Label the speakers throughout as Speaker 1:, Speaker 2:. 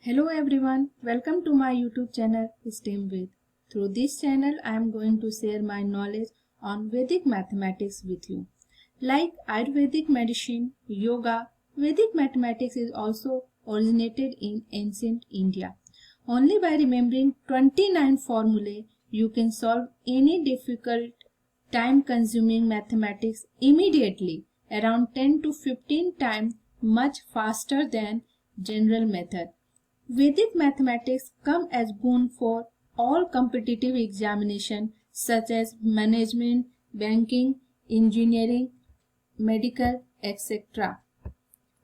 Speaker 1: Hello everyone, welcome to my YouTube channel STEM With. Through this channel I am going to share my knowledge on Vedic mathematics with you. Like Ayurvedic medicine, yoga, Vedic mathematics is also originated in ancient India. Only by remembering 29 formulae you can solve any difficult time-consuming mathematics immediately, around 10 to 15 times much faster than general method. Vedic mathematics come as boon for all competitive examination such as management, banking, engineering, medical, etc.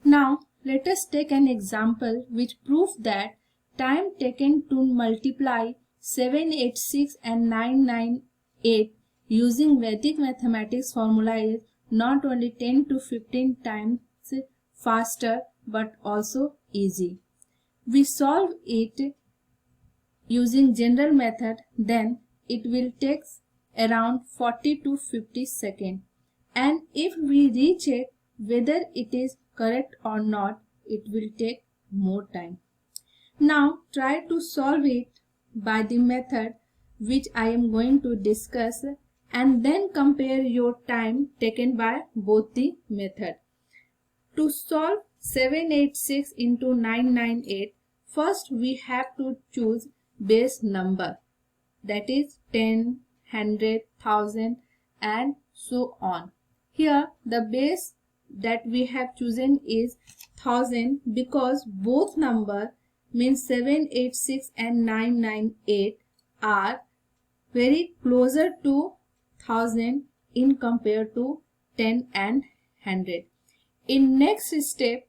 Speaker 1: Now let us take an example which proves that time taken to multiply 786 and 998 using Vedic mathematics formula is not only 10 to 15 times faster but also easy. We solve it using general method, then it will take around 40 to 50 seconds. And if we recheck whether it is correct or not, it will take more time. Now try to solve it by the method which I am going to discuss and then compare your time taken by both the method. To solve 786 into 998, first we have to choose base number, that is 10, 100, 1000 and so on. Here the base that we have chosen is 1000 because both number means 786 and 998 are very closer to 1000 in compared to 10 and 100. In next step,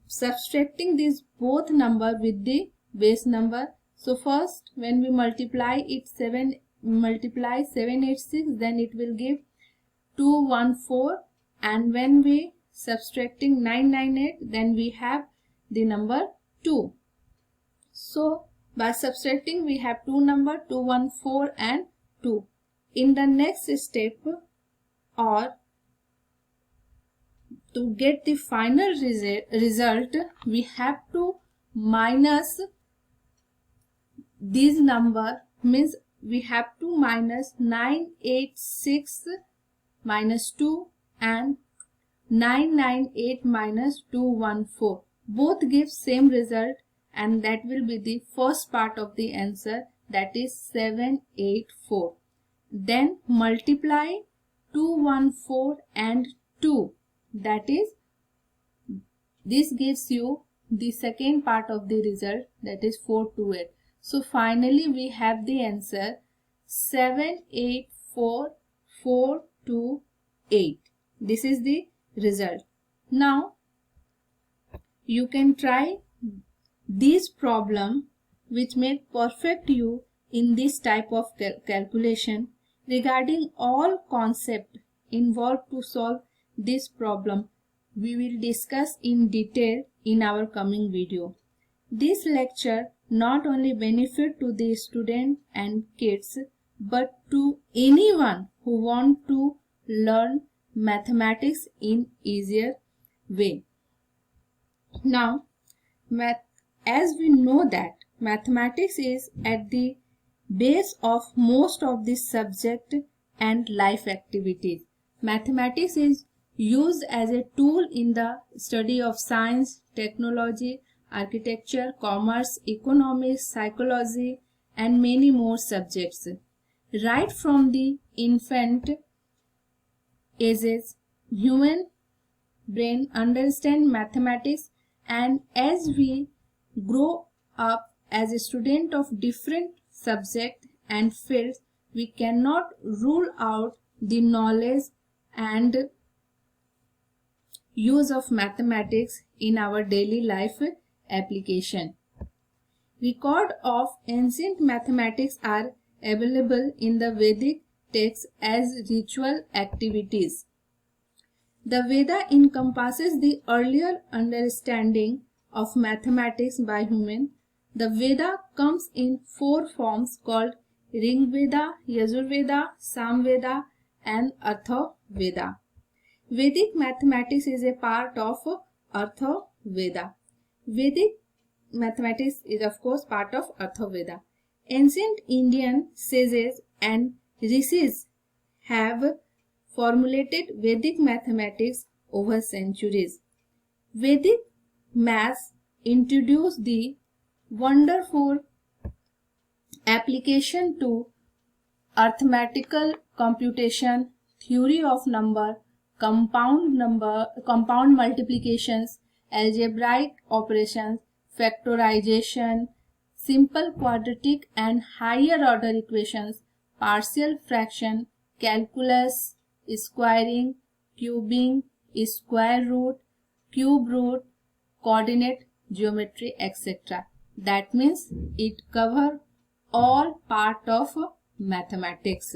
Speaker 1: subtracting these both number with the base number. So first when we multiply 786, then it will give 214, and when we subtracting 998, then we have the number 2. So by subtracting we have two number 214 and 2. In the next step, or to get the final result, we have to minus this number, means we have to minus 986 minus 2 and 998 minus 214. Both give same result, and that will be the first part of the answer, that is 784. Then multiply 214 and 2, that is, this gives you the second part of the result, that is 428. So finally we have the answer 784428. This is the result. Now you can try this problem which may perfect you in this type of calculation regarding all concept involved to solve this problem. We will discuss in detail in our coming video. This lecture not only benefit to the student and kids but to anyone who want to learn mathematics in easier way. Now, as we know that mathematics is at the base of most of the subject and life activities. Mathematics is used as a tool in the study of science, technology, architecture, commerce, economics, psychology, and many more subjects. Right from the infant ages, human brain understand mathematics, and as we grow up as a student of different subjects and fields, we cannot rule out the knowledge and use of mathematics in our daily life application. Record of ancient mathematics are available in the Vedic texts as ritual activities. The Veda encompasses the earlier understanding of mathematics by human. The Veda comes in four forms called Rig Veda, Yajur Veda, Sam Veda and Atharva Veda. Vedic mathematics is a part of Atharva Veda. Vedic mathematics is of course part of Atharvaveda. Ancient Indian sages and rishis have formulated Vedic mathematics over centuries. Vedic maths introduced the wonderful application to arithmetical computation, theory of compound multiplications, algebraic operations, factorization, simple quadratic and higher order equations, partial fraction, calculus, squaring, cubing, square root, cube root, coordinate geometry, etc. That means it covers all part of mathematics.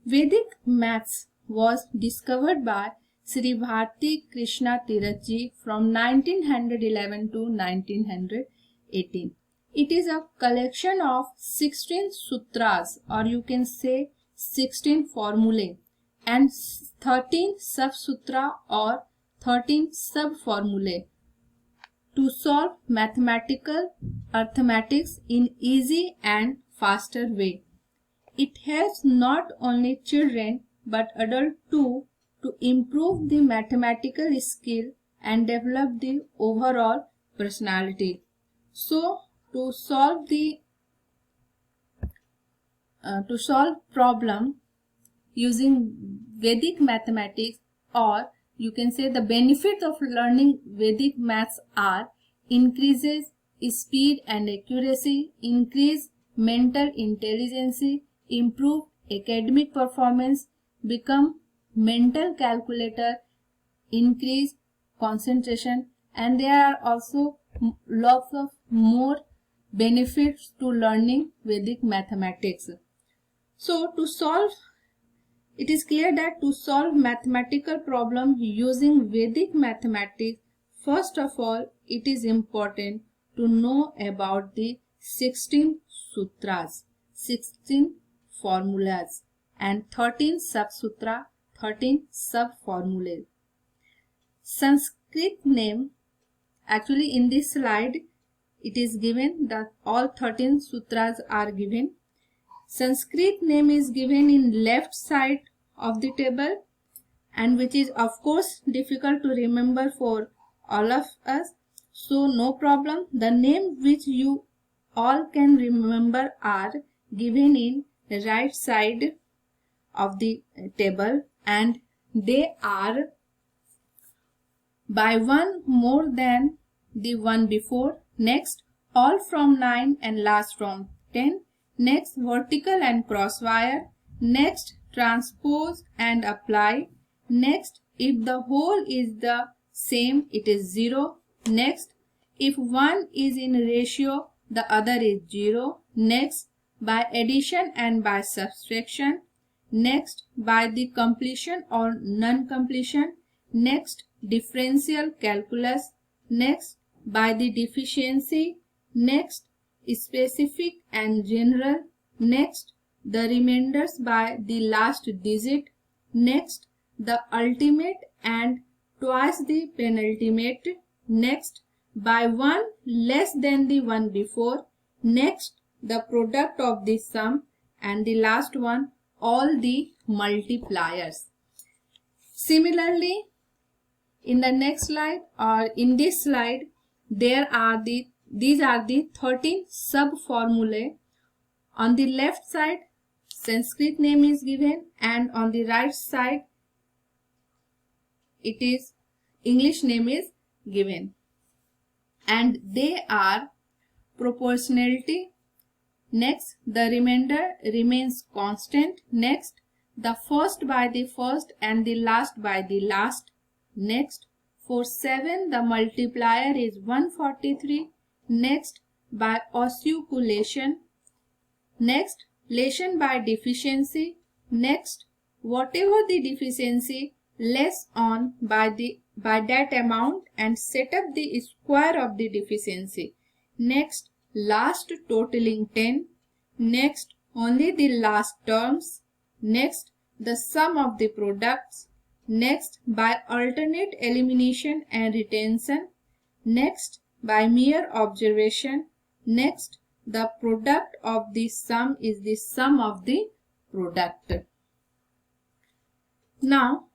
Speaker 1: Vedic maths was discovered by Sri Bharti Krishna Tirath Ji from 1911 to 1918. It is a collection of 16 sutras, or you can say 16 formulae, and 13 sub-sutra or 13 sub-formulae to solve arithmetics in easy and faster way. It helps not only children but adults too to improve the mathematical skill and develop the overall personality. So to solve problem using Vedic mathematics, or you can say the benefits of learning Vedic maths are increases speed and accuracy, increase mental intelligence, improve academic performance, become mental calculator, increase concentration, and there are also lots of more benefits to learning Vedic mathematics. So it is clear that to solve mathematical problem using Vedic mathematics, first of all, it is important to know about the 16 sutras, 16 formulas, and 13 sub-sutra, 13 sub-formulae. Sanskrit name, actually in this slide, it is given that all 13 sutras are given. Sanskrit name is given in left side of the table, and which is of course difficult to remember for all of us. So no problem. The name which you all can remember are given in the right side of the table, and they are by one more than the one before. Next, all from 9 and last from 10. Next, vertical and cross wire. Next, transpose and apply. Next, if the whole is the same, it is 0. Next, if one is in ratio, the other is 0. Next, by addition and by subtraction. Next, by the completion or non-completion. Next, differential calculus. Next, by the deficiency. Next, specific and general. Next, the remainders by the last digit. Next, the ultimate and twice the penultimate. Next, by one less than the one before. Next, the product of the sum, and the last one, all the multipliers. Similarly, in the next slide or in this slide, these are the 13 sub-formulae. On the left side, Sanskrit name is given, and on the right side, it is English name is given. And they are proportionality. Next, the remainder remains constant. Next, the first by the first and the last by the last. Next, for 7 the multiplier is 143. Next, by osculation. Next, relation by deficiency. Next, whatever the deficiency, less on by that amount and set up the square of the deficiency. Next, last totaling 10. Next, only the last terms. Next, the sum of the products. Next, by alternate elimination and retention. Next, by mere observation. Next, the product of the sum is the sum of the product. Now,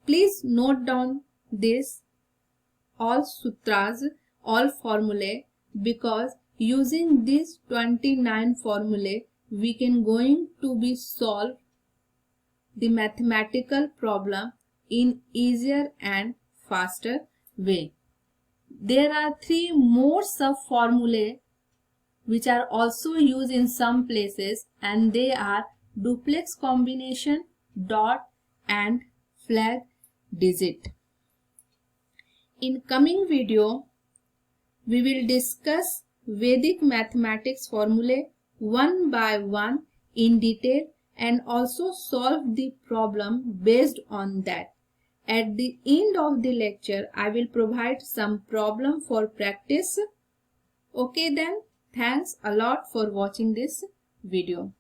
Speaker 1: please note down this all sutras, all formulae, because using these 29 formulae we can going to be solve the mathematical problem in easier and faster way. There are 3 more sub formulae which are also used in some places, and they are duplex combination, dot and flag digit. In coming video, we will discuss Vedic mathematics formulae one by one in detail and also solve the problem based on that. At the end of the lecture, I will provide some problem for practice. Okay then, thanks a lot for watching this video.